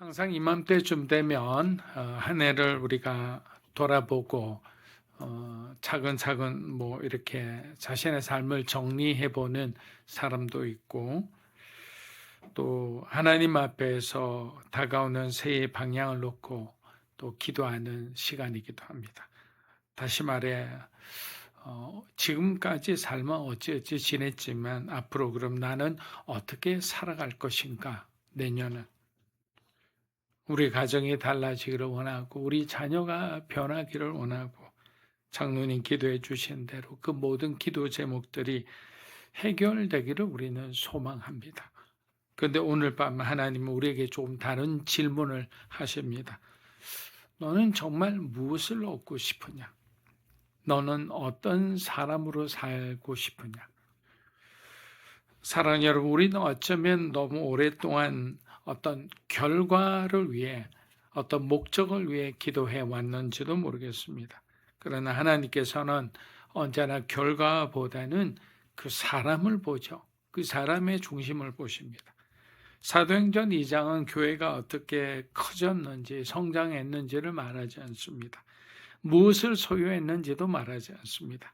항상 이맘때쯤 되면 한 해를 우리가 돌아보고 차근차근 뭐 이렇게 자신의 삶을 정리해보는 사람도 있고, 또 하나님 앞에서 다가오는 새해의 방향을 놓고 또 기도하는 시간이기도 합니다. 다시 말해 지금까지 삶은 어찌어찌 지냈지만 앞으로 그럼 나는 어떻게 살아갈 것인가, 내년은 우리 가정이 달라지기를 원하고 우리 자녀가 변하기를 원하고, 장로님 기도해 주신 대로 그 모든 기도 제목들이 해결되기를 우리는 소망합니다. 그런데 오늘 밤 하나님은 우리에게 조금 다른 질문을 하십니다. 너는 정말 무엇을 얻고 싶으냐? 너는 어떤 사람으로 살고 싶으냐? 사랑하는 여러분, 우리는 어쩌면 너무 오랫동안 어떤 결과를 위해, 어떤 목적을 위해 기도해 왔는지도 모르겠습니다. 그러나 하나님께서는 언제나 결과보다는 그 사람을 보죠. 그 사람의 중심을 보십니다. 사도행전 2장은 교회가 어떻게 커졌는지, 성장했는지를 말하지 않습니다. 무엇을 소유했는지도 말하지 않습니다.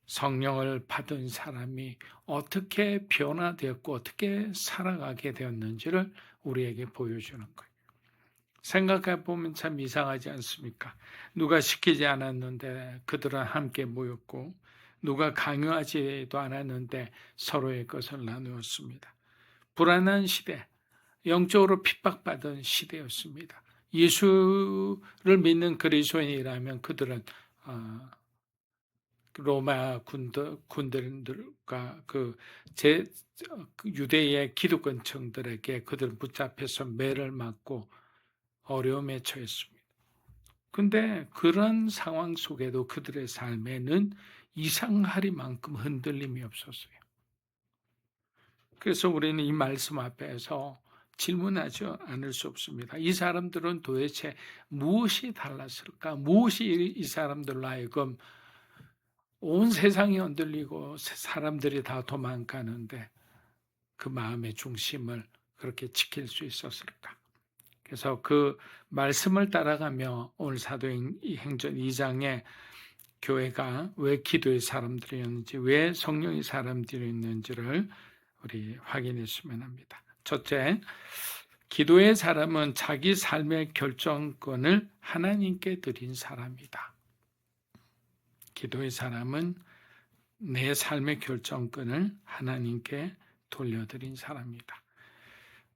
성령을 받은 사람이 어떻게 변화되었고 어떻게 살아가게 되었는지를 우리에게 보여주는 거예요. 생각해 보면 참 이상하지 않습니까? 누가 시키지 않았는데 그들은 함께 모였고, 누가 강요하지도 않았는데 서로의 것을 나누었습니다. 불안한 시대, 영적으로 핍박받은 시대였습니다. 예수를 믿는 그리스도인이라면 그들은 로마 군들과 유대의 기득권층들에게 그들 붙잡혀서 매를 맞고 어려움에 처했습니다. 근데 그런 상황 속에도 그들의 삶에는 이상하리만큼 흔들림이 없었어요. 그래서 우리는 이 말씀 앞에서 질문하지 않을 수 없습니다. 이 사람들은 도대체 무엇이 달랐을까? 무엇이 이 사람들로 하여금 온 세상이 흔들리고 사람들이 다 도망가는데 그 마음의 중심을 그렇게 지킬 수 있었을까? 그래서 그 말씀을 따라가며 오늘 사도행전 2장에 교회가 왜 기도의 사람들이었는지, 왜 성령의 사람들이었는지를 우리 확인했으면 합니다. 첫째, 기도의 사람은 자기 삶의 결정권을 하나님께 드린 사람이다. 기도의 사람은 내 삶의 결정권을 하나님께 돌려드린 사람이다.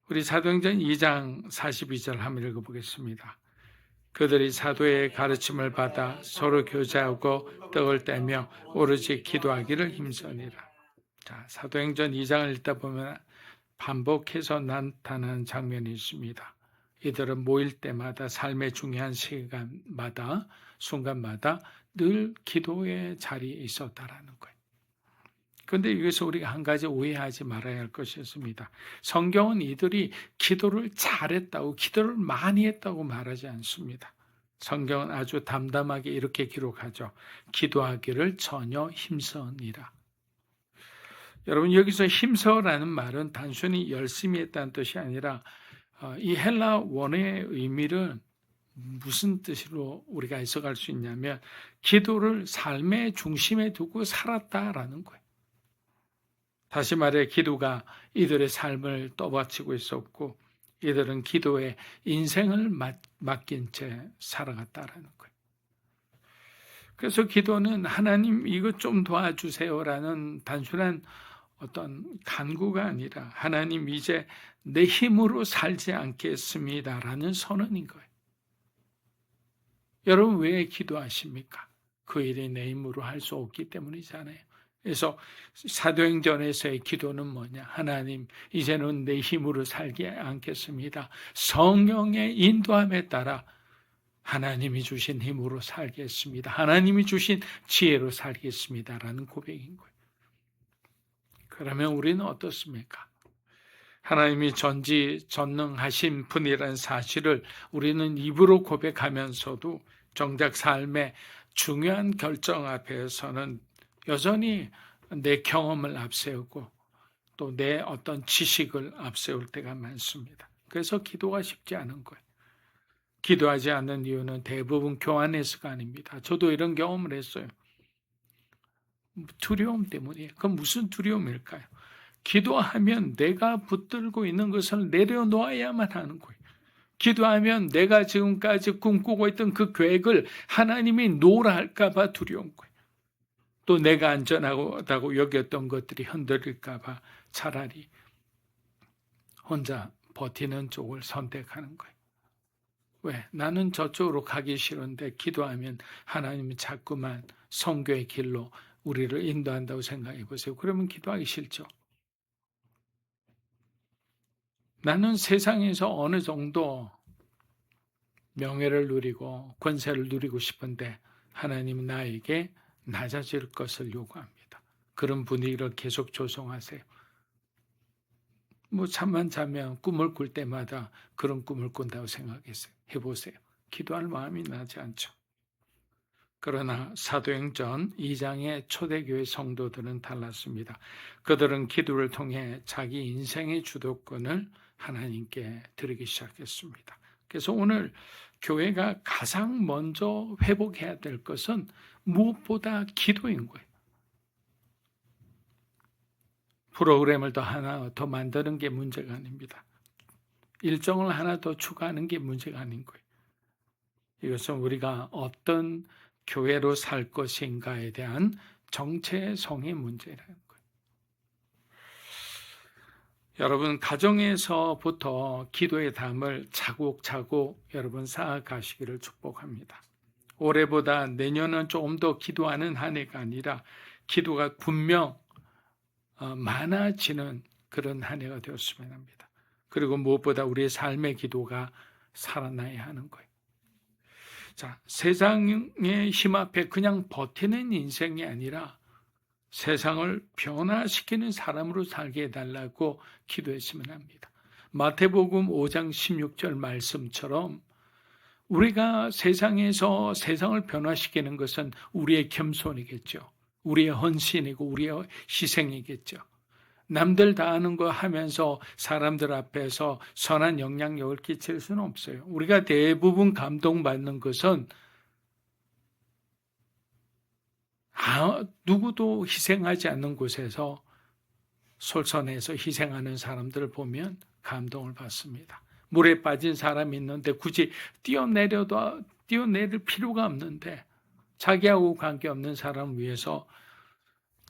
우리 사도행전 2장 42절 한번 읽어보겠습니다. 그들이 사도의 가르침을 받아 서로 교제하고 떡을 떼며 오로지 기도하기를 힘쓰니라. 자, 사도행전 2장을 읽다 보면 반복해서 나타나는 장면이 있습니다. 이들은 모일 때마다 삶의 중요한 순간마다 늘 기도의 자리에 있었다라는 거예요. 그런데 여기서 우리가 한 가지 오해하지 말아야 할 것이 있습니다. 성경은 이들이 기도를 잘했다고, 기도를 많이 했다고 말하지 않습니다. 성경은 아주 담담하게 이렇게 기록하죠. 기도하기를 전혀 힘쓰니라. 여러분, 여기서 힘써라는 말은 단순히 열심히 했다는 뜻이 아니라 이 헬라 원어의 의미를 무슨 뜻으로 우리가 해석할 수 있냐면 기도를 삶의 중심에 두고 살았다라는 거예요. 다시 말해 기도가 이들의 삶을 떠받치고 있었고, 이들은 기도에 인생을 맡긴 채 살아갔다라는 거예요. 그래서 기도는 하나님 이것 좀 도와주세요라는 단순한 어떤 간구가 아니라 하나님 이제 내 힘으로 살지 않겠습니다라는 선언인 거예요. 여러분 왜 기도하십니까? 그 일이 내 힘으로 할 수 없기 때문이잖아요. 그래서 사도행전에서의 기도는 뭐냐? 하나님 이제는 내 힘으로 살지 않겠습니다. 성령의 인도함에 따라 하나님이 주신 힘으로 살겠습니다. 하나님이 주신 지혜로 살겠습니다라는 고백인 거예요. 그러면 우리는 어떻습니까? 하나님이 전지전능하신 분이라는 사실을 우리는 입으로 고백하면서도 정작 삶의 중요한 결정 앞에서는 여전히 내 경험을 앞세우고 또 내 어떤 지식을 앞세울 때가 많습니다. 그래서 기도가 쉽지 않은 거예요. 기도하지 않는 이유는 대부분 교만해서가 아닙니다. 저도 이런 경험을 했어요. 두려움 때문이에요. 그럼 무슨 두려움일까요? 기도하면 내가 붙들고 있는 것을 내려놓아야만 하는 거예요. 기도하면 내가 지금까지 꿈꾸고 있던 그 계획을 하나님이 놓으라 할까 봐 두려운 거예요. 또 내가 안전하다고 여겼던 것들이 흔들릴까 봐 차라리 혼자 버티는 쪽을 선택하는 거예요. 왜? 나는 저쪽으로 가기 싫은데 기도하면 하나님은 자꾸만 성교의 길로 우리를 인도한다고 생각해 보세요. 그러면 기도하기 싫죠. 나는 세상에서 어느 정도 명예를 누리고 권세를 누리고 싶은데 하나님은 나에게 낮아질 것을 요구합니다. 그런 분위기를 계속 조성하세요. 잠만 자면 꿈을 꿀 때마다 그런 꿈을 꾼다고 생각했어요. 해보세요. 기도할 마음이 나지 않죠. 그러나 사도행전 2장의 초대교회 성도들은 달랐습니다. 그들은 기도를 통해 자기 인생의 주도권을 하나님께 드리기 시작했습니다. 그래서 오늘 교회가 가장 먼저 회복해야 될 것은 무엇보다 기도인 거예요. 프로그램을 하나 더 만드는 게 문제가 아닙니다. 일정을 하나 더 추가하는 게 문제가 아닌 거예요. 이것은 우리가 어떤 교회로 살 것인가에 대한 정체성의 문제라는 거예요. 여러분, 가정에서부터 기도의 담을 차곡차곡 여러분 쌓아가시기를 축복합니다. 올해보다 내년은 조금 더 기도하는 한 해가 아니라 기도가 분명 많아지는 그런 한 해가 되었으면 합니다. 그리고 무엇보다 우리의 삶의 기도가 살아나야 하는 거예요. 자, 세상의 힘 앞에 그냥 버티는 인생이 아니라 세상을 변화시키는 사람으로 살게 해달라고 기도했으면 합니다. 마태복음 5장 16절 말씀처럼 우리가 세상에서 세상을 변화시키는 것은 우리의 겸손이겠죠. 우리의 헌신이고 우리의 희생이겠죠. 남들 다 하는 거 하면서 사람들 앞에서 선한 영향력을 끼칠 수는 없어요. 우리가 대부분 감동받는 것은 누구도 희생하지 않는 곳에서 솔선해서 희생하는 사람들을 보면 감동을 받습니다. 물에 빠진 사람이 있는데 굳이 뛰어내릴 필요가 없는데 자기하고 관계없는 사람을 위해서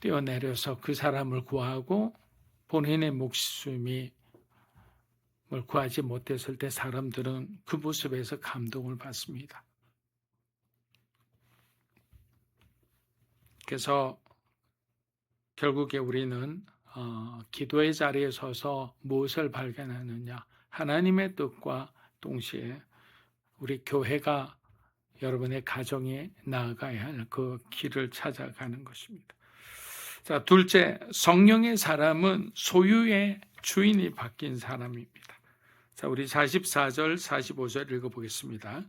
뛰어내려서 그 사람을 구하고 본인의 목숨을 구하지 못했을 때 사람들은 그 모습에서 감동을 받습니다. 그래서 결국에 우리는 기도의 자리에 서서 무엇을 발견하느냐, 하나님의 뜻과 동시에 우리 교회가 여러분의 가정에 나아가야 할 그 길을 찾아가는 것입니다. 자, 둘째, 성령의 사람은 소유의 주인이 바뀐 사람입니다. 자, 우리 44절, 45절 읽어보겠습니다.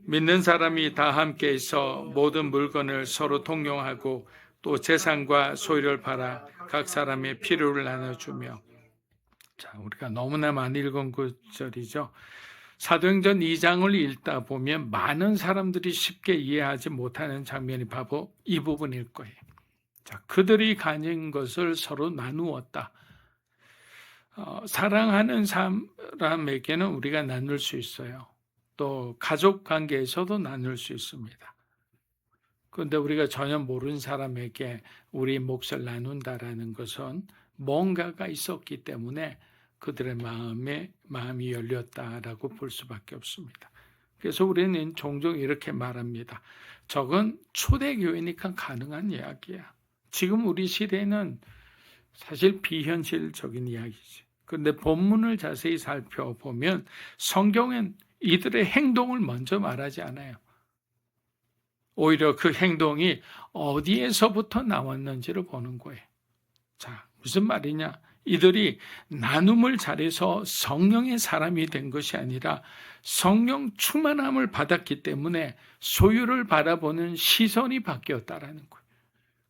믿는 사람이 다 함께 있어 모든 물건을 서로 통용하고 또 재산과 소유를 팔아 각 사람의 필요를 나눠주며. 자, 우리가 너무나 많이 읽은 구절이죠. 사도행전 2장을 읽다 보면 많은 사람들이 쉽게 이해하지 못하는 장면이 바로 이 부분일 거예요. 자, 그들이 가진 것을 서로 나누었다. 사랑하는 사람에게는 우리가 나눌 수 있어요. 또 가족 관계에서도 나눌 수 있습니다. 그런데 우리가 전혀 모르는 사람에게 우리 몫을 나눈다라는 것은 뭔가가 있었기 때문에 그들의 마음이 열렸다라고 볼 수밖에 없습니다. 그래서 우리는 종종 이렇게 말합니다. 저건 초대교회니까 가능한 이야기야. 지금 우리 시대는 사실 비현실적인 이야기지. 그런데 본문을 자세히 살펴보면 성경은 이들의 행동을 먼저 말하지 않아요. 오히려 그 행동이 어디에서부터 나왔는지를 보는 거예요. 자, 무슨 말이냐? 이들이 나눔을 잘해서 성령의 사람이 된 것이 아니라 성령 충만함을 받았기 때문에 소유를 바라보는 시선이 바뀌었다라는 거예요.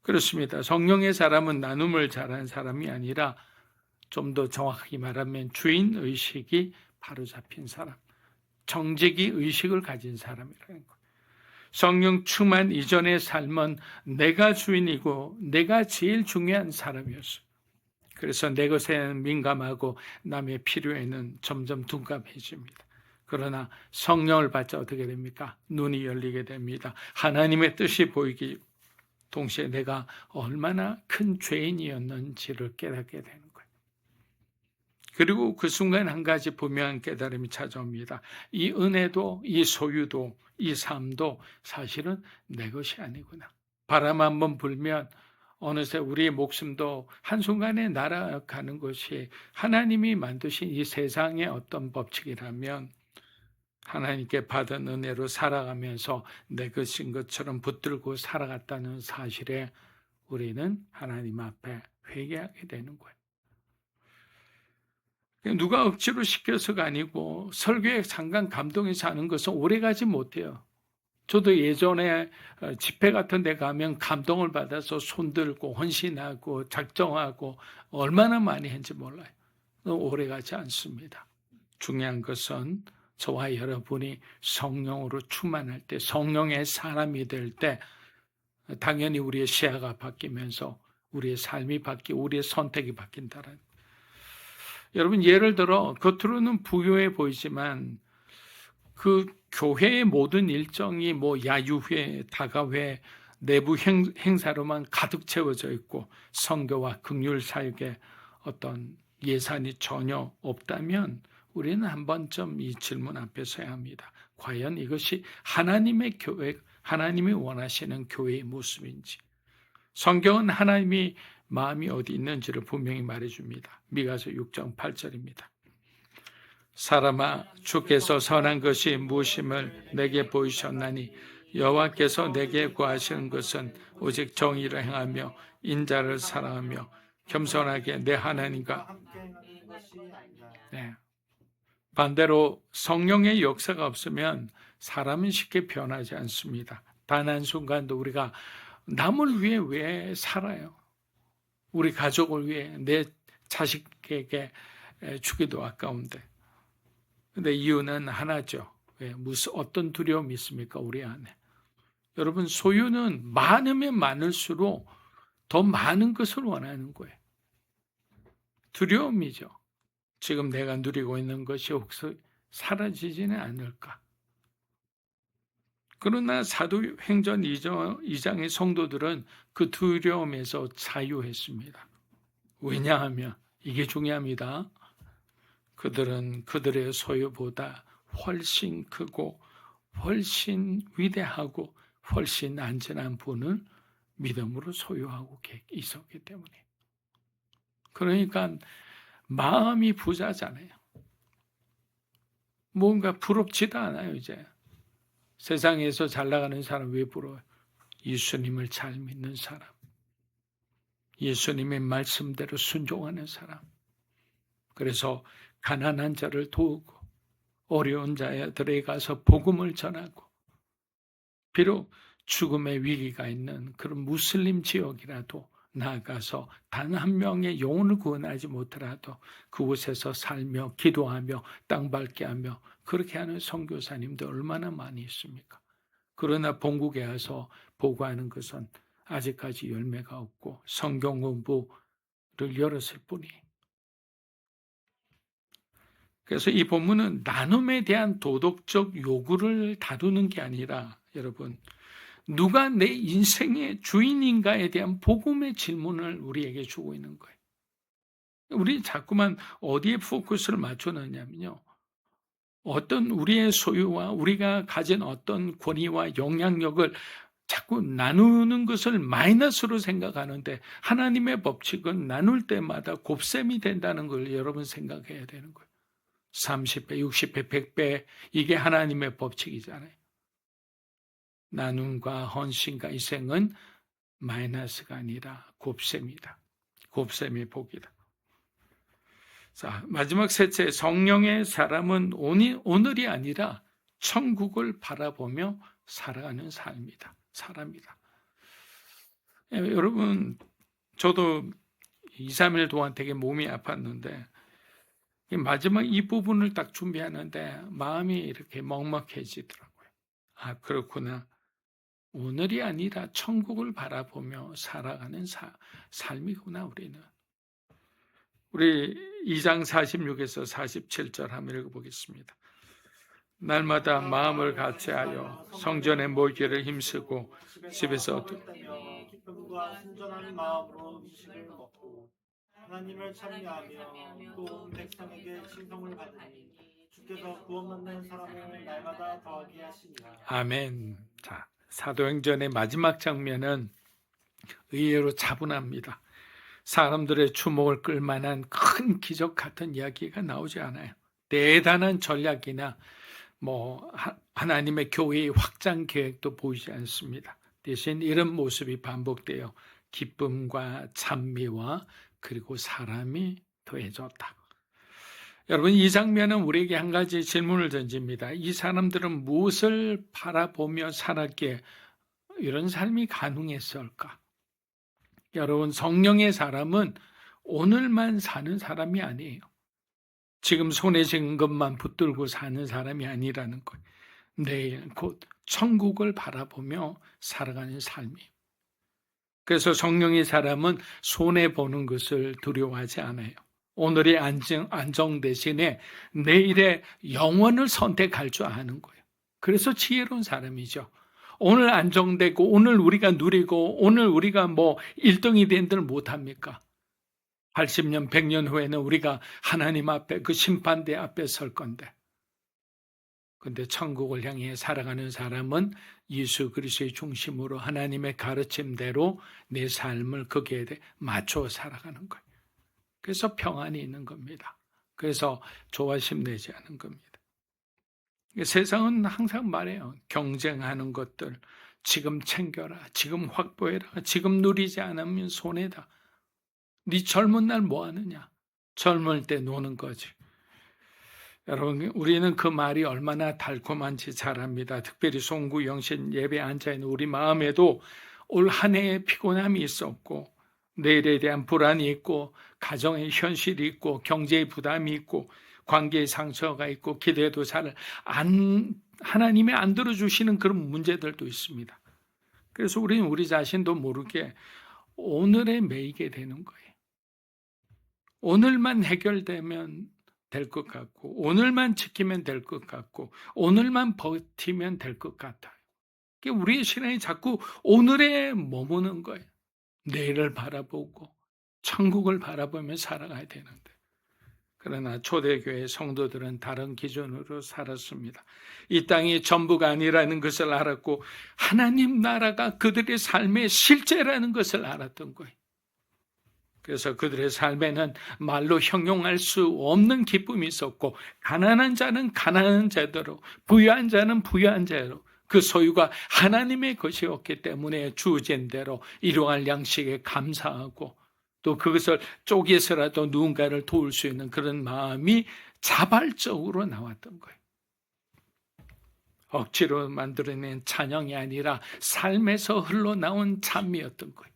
그렇습니다. 성령의 사람은 나눔을 잘한 사람이 아니라 좀 더 정확하게 말하면 주인 의식이 바로 잡힌 사람, 정직이 의식을 가진 사람이라는 거예요. 성령 충만 이전의 삶은 내가 주인이고 내가 제일 중요한 사람이었어요. 그래서 내 것에는 민감하고 남의 필요에는 점점 둔감해집니다. 그러나 성령을 받자 어떻게 됩니까? 눈이 열리게 됩니다. 하나님의 뜻이 보이기 동시에 내가 얼마나 큰 죄인이었는지를 깨닫게 되는 거예요. 그리고 그 순간 한 가지 분명한 깨달음이 찾아옵니다. 이 은혜도, 이 소유도, 이 삶도 사실은 내 것이 아니구나. 바람 한번 불면 어느새 우리의 목숨도 한순간에 날아가는 것이 하나님이 만드신 이 세상의 어떤 법칙이라면 하나님께 받은 은혜로 살아가면서 내 것인 것처럼 붙들고 살아갔다는 사실에 우리는 하나님 앞에 회개하게 되는 거예요. 누가 억지로 시켜서가 아니고 설교에 잠깐 감동해서 하는 것은 오래가지 못해요. 저도 예전에 집회 같은 데 가면 감동을 받아서 손들고 헌신하고 작정하고 얼마나 많이 했는지 몰라요. 오래가지 않습니다. 중요한 것은 저와 여러분이 성령으로 충만할 때, 성령의 사람이 될 때 당연히 우리의 시야가 바뀌면서 우리의 삶이 바뀌고 우리의 선택이 바뀐다는. 여러분 예를 들어 겉으로는 부유해 보이지만 그 교회의 모든 일정이 뭐 야유회, 다가회, 내부 행사로만 가득 채워져 있고 선교와 긍휼 사역에 어떤 예산이 전혀 없다면 우리는 한 번쯤 이 질문 앞에 서야 합니다. 과연 이것이 하나님의 교회, 하나님이 원하시는 교회의 모습인지. 성경은 하나님이 마음이 어디 있는지를 분명히 말해줍니다. 미가서 6장 8절입니다. 사람아, 주께서 선한 것이 무엇임을 내게 보이셨나니 여호와께서 내게 구하시는 것은 오직 정의를 행하며 인자를 사랑하며 겸손하게 내 하나님과 반대로 성령의 역사가 없으면 사람은 쉽게 변하지 않습니다. 단 한순간도 우리가 남을 위해 왜 살아요? 우리 가족을 위해 내 자식에게 주기도 아까운데. 근데 이유는 하나죠. 왜? 무슨 어떤 두려움이 있습니까? 우리 안에. 여러분 소유는 많으면 많을수록 더 많은 것을 원하는 거예요. 두려움이죠. 지금 내가 누리고 있는 것이 혹시 사라지지는 않을까? 그러나 사도행전 2장의 성도들은 그 두려움에서 자유했습니다. 왜냐하면 이게 중요합니다. 그들은 그들의 소유보다 훨씬 크고 훨씬 위대하고 훨씬 안전한 분을 믿음으로 소유하고 있었기 때문에. 그러니까 마음이 부자잖아요. 뭔가 부럽지도 않아요. 이제 세상에서 잘 나가는 사람 왜 부러워요? 예수님을 잘 믿는 사람, 예수님의 말씀대로 순종하는 사람. 그래서 가난한 자를 도우고 어려운 자들에게 가서 복음을 전하고, 비록 죽음의 위기가 있는 그런 무슬림 지역이라도 나아가서 단 한 명의 영혼을 구원하지 못하더라도 그곳에서 살며 기도하며 땅 밟게 하며 그렇게 하는 선교사님들 얼마나 많이 있습니까? 그러나 본국에 와서 보고하는 것은 아직까지 열매가 없고 성경 공부를 열었을 뿐이에요. 그래서 이 본문은 나눔에 대한 도덕적 요구를 다루는 게 아니라 여러분 누가 내 인생의 주인인가에 대한 복음의 질문을 우리에게 주고 있는 거예요. 우리 자꾸만 어디에 포커스를 맞춰놓냐면요. 어떤 우리의 소유와 우리가 가진 어떤 권위와 영향력을 자꾸 나누는 것을 마이너스로 생각하는데 하나님의 법칙은 나눌 때마다 곱셈이 된다는 걸 여러분 생각해야 되는 거예요. 30배, 60배, 100배 이게 하나님의 법칙이잖아요. 나눔과 헌신과 희생은 마이너스가 아니라 곱셈이다. 곱셈의 복이다. 자, 마지막 셋째, 성령의 사람은 오늘이 아니라 천국을 바라보며 살아가는 사람이다. 여러분, 저도 2, 3일 동안 되게 몸이 아팠는데 마지막 이 부분을 딱 준비하는데 마음이 이렇게 먹먹해지더라고요. 아, 그렇구나. 오늘이 아니라 천국을 바라보며 살아가는 삶이구나, 우리는. 우리 2장 46에서 47절 한번 읽어보겠습니다. 날마다 마음을 같이하여 성전에 모이기를 힘쓰고 집에서 기쁨과 순전한 마음으로 음식을 먹고 하나님을 찬미하며 또 백성에게 칭송을 받으니 주께서 구원 받는 사람을 날마다 더하게 하시니라. 아멘. 자, 사도행전의 마지막 장면은 의외로 차분합니다. 사람들의 주목을 끌만한 큰 기적 같은 이야기가 나오지 않아요. 대단한 전략이나 하나님의 교회의 확장 계획도 보이지 않습니다. 대신 이런 모습이 반복되어 기쁨과 찬미와 그리고 사람이 더해졌다. 여러분, 이 장면은 우리에게 한 가지 질문을 던집니다. 이 사람들은 무엇을 바라보며 살았기에 이런 삶이 가능했을까? 여러분, 성령의 사람은 오늘만 사는 사람이 아니에요. 지금 손에 쥔 것만 붙들고 사는 사람이 아니라는 거예요. 내일 곧 천국을 바라보며 살아가는 삶이에요. 그래서 성령의 사람은 손해보는 것을 두려워하지 않아요. 오늘의 안정 대신에 내일의 영원을 선택할 줄 아는 거예요. 그래서 지혜로운 사람이죠. 오늘 안정되고 오늘 우리가 누리고 오늘 우리가 1등이 된들 못합니까? 80년, 100년 후에는 우리가 하나님 앞에 그 심판대 앞에 설 건데. 근데 천국을 향해 살아가는 사람은 예수 그리스도의 중심으로 하나님의 가르침대로 내 삶을 거기에 맞춰 살아가는 거예요. 그래서 평안이 있는 겁니다. 그래서 조바심 내지 않은 겁니다. 세상은 항상 말해요. 경쟁하는 것들 지금 챙겨라, 지금 확보해라, 지금 누리지 않으면 손해다. 네 젊은 날 뭐 하느냐? 젊을 때 노는 거지. 여러분, 우리는 그 말이 얼마나 달콤한지 잘 압니다. 특별히 송구 영신 예배에 앉아있는 우리 마음에도 올 한 해의 피곤함이 있었고 내일에 대한 불안이 있고 가정의 현실이 있고 경제의 부담이 있고 관계의 상처가 있고 기도해도 하나님이 안 들어주시는 그런 문제들도 있습니다. 그래서 우리는 우리 자신도 모르게 오늘에 매이게 되는 거예요. 오늘만 해결되면 될 것 같고 오늘만 지키면 될 것 같고 오늘만 버티면 될 것 같아요. 우리의 신앙이 자꾸 오늘에 머무는 거예요. 내일을 바라보고 천국을 바라보며 살아가야 되는데 그러나 초대교회 성도들은 다른 기준으로 살았습니다. 이 땅이 전부가 아니라는 것을 알았고 하나님 나라가 그들의 삶의 실제라는 것을 알았던 거예요. 그래서 그들의 삶에는 말로 형용할 수 없는 기쁨이 있었고 가난한 자는 가난한 자대로 부유한 자는 부유한 자대로 그 소유가 하나님의 것이었기 때문에 주어진 대로 일용할 양식에 감사하고 또 그것을 쪼개서라도 누군가를 도울 수 있는 그런 마음이 자발적으로 나왔던 거예요. 억지로 만들어낸 찬양이 아니라 삶에서 흘러나온 찬미였던 거예요.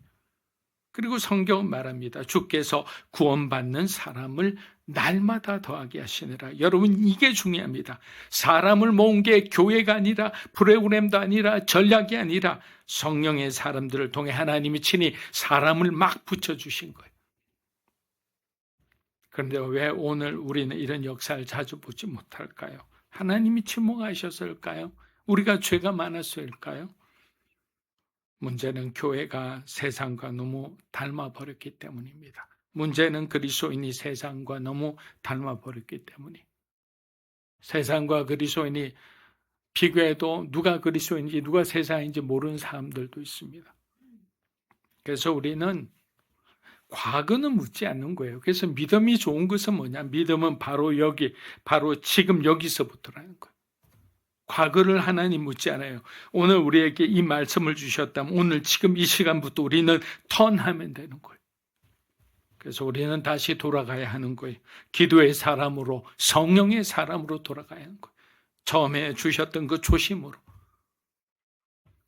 그리고 성경은 말합니다. 주께서 구원받는 사람을 날마다 더하게 하시느라. 여러분, 이게 중요합니다. 사람을 모은 게 교회가 아니라 프로그램도 아니라 전략이 아니라 성령의 사람들을 통해 하나님이 친히 사람을 막 붙여주신 거예요. 그런데 왜 오늘 우리는 이런 역사를 자주 보지 못할까요? 하나님이 침묵하셨을까요? 우리가 죄가 많았을까요? 문제는 교회가 세상과 너무 닮아버렸기 때문입니다. 문제는 그리스도인이 세상과 너무 닮아버렸기 때문이. 세상과 그리스도인이 비교해도 누가 그리스도인지 누가 세상인지 모르는 사람들도 있습니다. 그래서 우리는 과거는 묻지 않는 거예요. 그래서 믿음이 좋은 것은 뭐냐? 믿음은 바로 여기, 바로 지금 여기서부터라는 거예요. 과거를 하나님 묻지 않아요. 오늘 우리에게 이 말씀을 주셨다면 오늘 지금 이 시간부터 우리는 턴하면 되는 거예요. 그래서 우리는 다시 돌아가야 하는 거예요. 기도의 사람으로, 성령의 사람으로 돌아가야 하는 거예요. 처음에 주셨던 그 초심으로.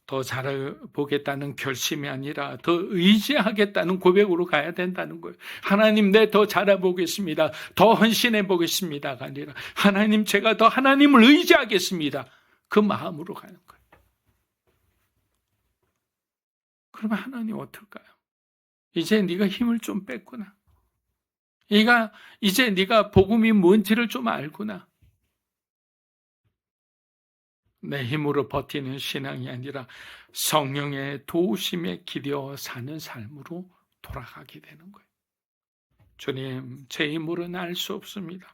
더 잘해보겠다는 결심이 아니라 더 의지하겠다는 고백으로 가야 된다는 거예요. 하나님, 내 더 잘해보겠습니다. 더 헌신해보겠습니다가 아니라 하나님, 제가 더 하나님을 의지하겠습니다. 그 마음으로 가는 거예요. 그러면 하나님 어떨까요? 이제 네가 힘을 좀 뺐구나. 이제 네가 복음이 뭔지를 좀 알구나. 내 힘으로 버티는 신앙이 아니라 성령의 도우심에 기대어 사는 삶으로 돌아가게 되는 거예요. 주님, 제 힘으로는 알 수 없습니다.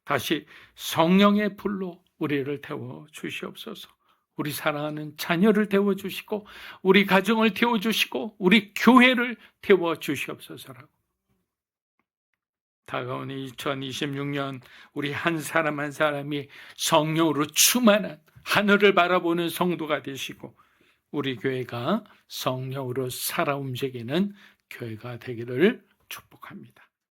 다시 성령의 불로 우리를 태워 주시옵소서. 우리 사랑하는 자녀를 태워 주시고 우리 가정을 태워 주시고 우리 교회를 태워 주시옵소서라고. 다가오는 2026년 우리 한 사람 한 사람이 성령으로 충만한 하늘을 바라보는 성도가 되시고 우리 교회가 성령으로 살아 움직이는 교회가 되기를 축복합니다.